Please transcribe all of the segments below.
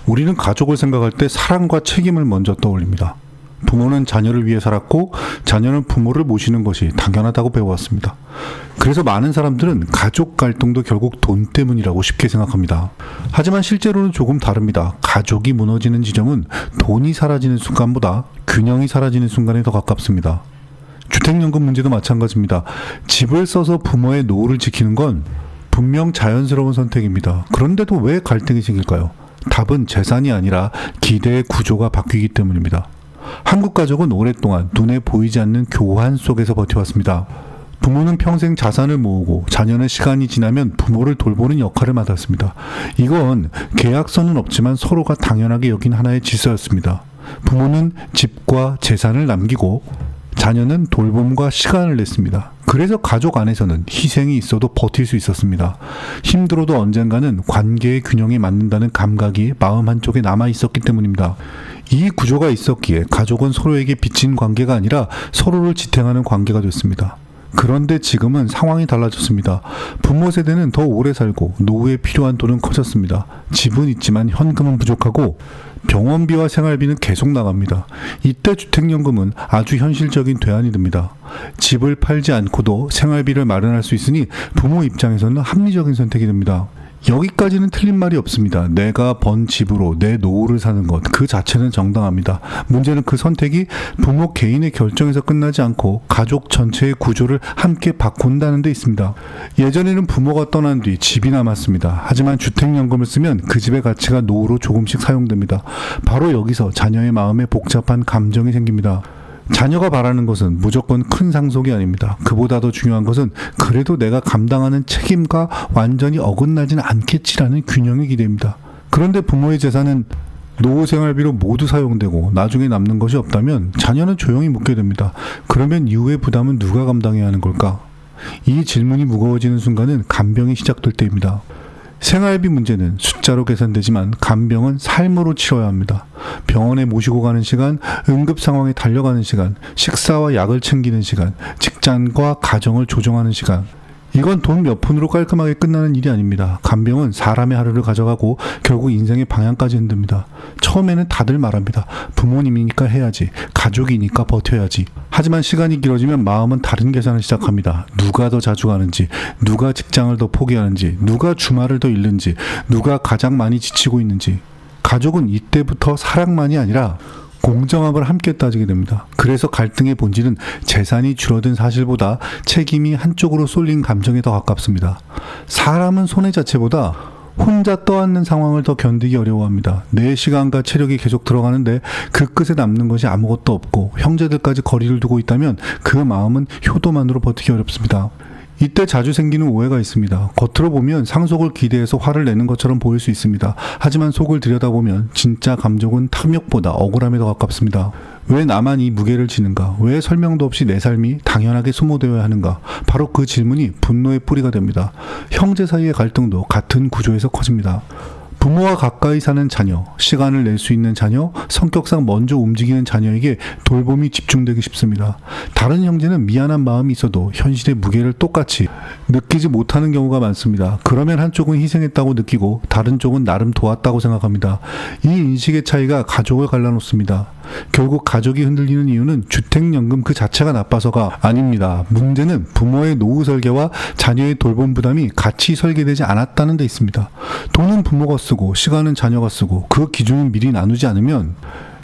우리는 가족을 생각할 때 사랑과 책임을 먼저 떠올립니다. 부모는 자녀를 위해 살았고 자녀는 부모를 모시는 것이 당연하다고 배워왔습니다. 그래서 많은 사람들은 가족 갈등도 결국 돈 때문이라고 쉽게 생각합니다. 하지만 실제로는 조금 다릅니다. 가족이 무너지는 지점은 돈이 사라지는 순간보다 균형이 사라지는 순간에 더 가깝습니다. 주택연금 문제도 마찬가지입니다. 집을 써서 부모의 노후를 지키는 건 분명 자연스러운 선택입니다. 그런데도 왜 갈등이 생길까요? 답은 재산이 아니라 기대의 구조가 바뀌기 때문입니다. 한국 가족은 오랫동안 눈에 보이지 않는 교환 속에서 버텨왔습니다. 부모는 평생 자산을 모으고 자녀는 시간이 지나면 부모를 돌보는 역할을 맡았습니다. 이건 계약서는 없지만 서로가 당연하게 여긴 하나의 질서였습니다. 부모는 집과 재산을 남기고 자녀는 돌봄과 시간을 냈습니다. 그래서 가족 안에서는 희생이 있어도 버틸 수 있었습니다. 힘들어도 언젠가는 관계의 균형에 맞는다는 감각이 마음 한쪽에 남아 있었기 때문입니다. 이 구조가 있었기에 가족은 서로에게 빚진 관계가 아니라 서로를 지탱하는 관계가 됐습니다. 그런데 지금은 상황이 달라졌습니다. 부모 세대는 더 오래 살고 노후에 필요한 돈은 커졌습니다. 집은 있지만 현금은 부족하고 병원비와 생활비는 계속 나갑니다. 이때 주택연금은 아주 현실적인 대안이 됩니다. 집을 팔지 않고도 생활비를 마련할 수 있으니 부모 입장에서는 합리적인 선택이 됩니다. 여기까지는 틀린 말이 없습니다. 내가 번 집으로 내 노후를 사는 것 그 자체는 정당합니다. 문제는 그 선택이 부모 개인의 결정에서 끝나지 않고 가족 전체의 구조를 함께 바꾼다는 데 있습니다. 예전에는 부모가 떠난 뒤 집이 남았습니다. 하지만 주택연금을 쓰면 그 집의 가치가 노후로 조금씩 사용됩니다. 바로 여기서 자녀의 마음에 복잡한 감정이 생깁니다. 자녀가 바라는 것은 무조건 큰 상속이 아닙니다. 그보다 더 중요한 것은 그래도 내가 감당하는 책임과 완전히 어긋나지는 않겠지라는 균형의 기대입니다. 그런데 부모의 재산은 노후 생활비로 모두 사용되고 나중에 남는 것이 없다면 자녀는 조용히 묻게 됩니다. 그러면 이후의 부담은 누가 감당해야 하는 걸까? 이 질문이 무거워지는 순간은 간병이 시작될 때입니다. 생활비 문제는 숫자로 계산되지만 간병은 삶으로 치러야 합니다. 병원에 모시고 가는 시간, 응급 상황에 달려가는 시간, 식사와 약을 챙기는 시간, 직장과 가정을 조정하는 시간. 이건 돈 몇 푼으로 깔끔하게 끝나는 일이 아닙니다. 간병은 사람의 하루를 가져가고 결국 인생의 방향까지 흔듭니다. 처음에는 다들 말합니다. 부모님이니까 해야지, 가족이니까 버텨야지. 하지만 시간이 길어지면 마음은 다른 계산을 시작합니다. 누가 더 자주 가는지, 누가 직장을 더 포기하는지, 누가 주말을 더 잃는지, 누가 가장 많이 지치고 있는지. 가족은 이때부터 사랑만이 아니라 공정함을 함께 따지게 됩니다. 그래서 갈등의 본질은 재산이 줄어든 사실보다 책임이 한쪽으로 쏠린 감정에 더 가깝습니다. 사람은 손해 자체보다 혼자 떠안는 상황을 더 견디기 어려워합니다. 내 시간과 체력이 계속 들어가는데 그 끝에 남는 것이 아무것도 없고 형제들까지 거리를 두고 있다면 그 마음은 효도만으로 버티기 어렵습니다. 이때 자주 생기는 오해가 있습니다. 겉으로 보면 상속을 기대해서 화를 내는 것처럼 보일 수 있습니다. 하지만 속을 들여다보면 진짜 감정은 탐욕보다 억울함에 더 가깝습니다. 왜 나만 이 무게를 지는가? 왜 설명도 없이 내 삶이 당연하게 소모되어야 하는가? 바로 그 질문이 분노의 뿌리가 됩니다. 형제 사이의 갈등도 같은 구조에서 커집니다. 부모와 가까이 사는 자녀, 시간을 낼 수 있는 자녀, 성격상 먼저 움직이는 자녀에게 돌봄이 집중되기 쉽습니다. 다른 형제는 미안한 마음이 있어도 현실의 무게를 똑같이 느끼지 못하는 경우가 많습니다. 그러면 한쪽은 희생했다고 느끼고 다른 쪽은 나름 도왔다고 생각합니다. 이 인식의 차이가 가족을 갈라놓습니다. 결국 가족이 흔들리는 이유는 주택연금 그 자체가 나빠서가 아닙니다. 문제는 부모의 노후 설계와 자녀의 돌봄 부담이 같이 설계되지 않았다는 데 있습니다. 돈은 부모가 쓰고 시간은 자녀가 쓰고 그 기준을 미리 나누지 않으면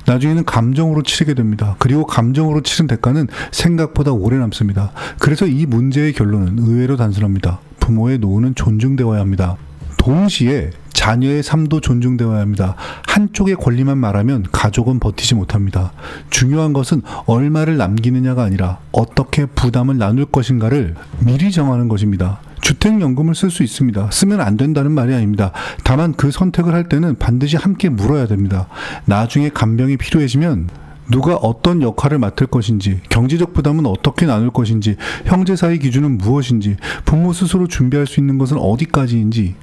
나중에는 감정으로 치르게 됩니다. 그리고 감정으로 치른 대가는 생각보다 오래 남습니다. 그래서 이 문제의 결론은 의외로 단순합니다. 부모의 노후는 존중되어야 합니다. 동시에 자녀의 삶도 존중되어야 합니다. 한쪽의 권리만 말하면 가족은 버티지 못합니다. 중요한 것은 얼마를 남기느냐가 아니라 어떻게 부담을 나눌 것인가를 미리 정하는 것입니다. 주택연금을 쓸 수 있습니다. 쓰면 안 된다는 말이 아닙니다. 다만 그 선택을 할 때는 반드시 함께 물어야 됩니다. 나중에 간병이 필요해지면 누가 어떤 역할을 맡을 것인지, 경제적 부담은 어떻게 나눌 것인지, 형제 사이 기준은 무엇인지, 부모 스스로 준비할 수 있는 것은 어디까지인지,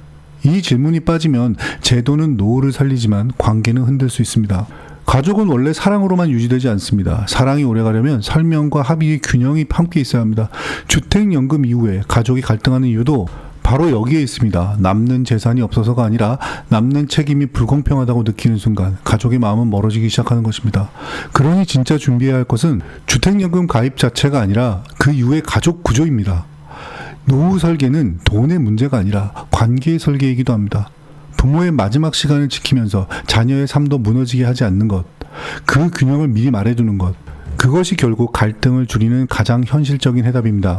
이 질문이 빠지면 제도는 노후를 살리지만 관계는 흔들 수 있습니다. 가족은 원래 사랑으로만 유지되지 않습니다. 사랑이 오래가려면 설명과 합의의 균형이 함께 있어야 합니다. 주택연금 이후에 가족이 갈등하는 이유도 바로 여기에 있습니다. 남는 재산이 없어서가 아니라 남는 책임이 불공평하다고 느끼는 순간 가족의 마음은 멀어지기 시작하는 것입니다. 그러니 진짜 준비해야 할 것은 주택연금 가입 자체가 아니라 그 이후의 가족 구조입니다. 노후 설계는 돈의 문제가 아니라 관계의 설계이기도 합니다. 부모의 마지막 시간을 지키면서 자녀의 삶도 무너지게 하지 않는 것, 그 균형을 미리 말해두는 것, 그것이 결국 갈등을 줄이는 가장 현실적인 해답입니다.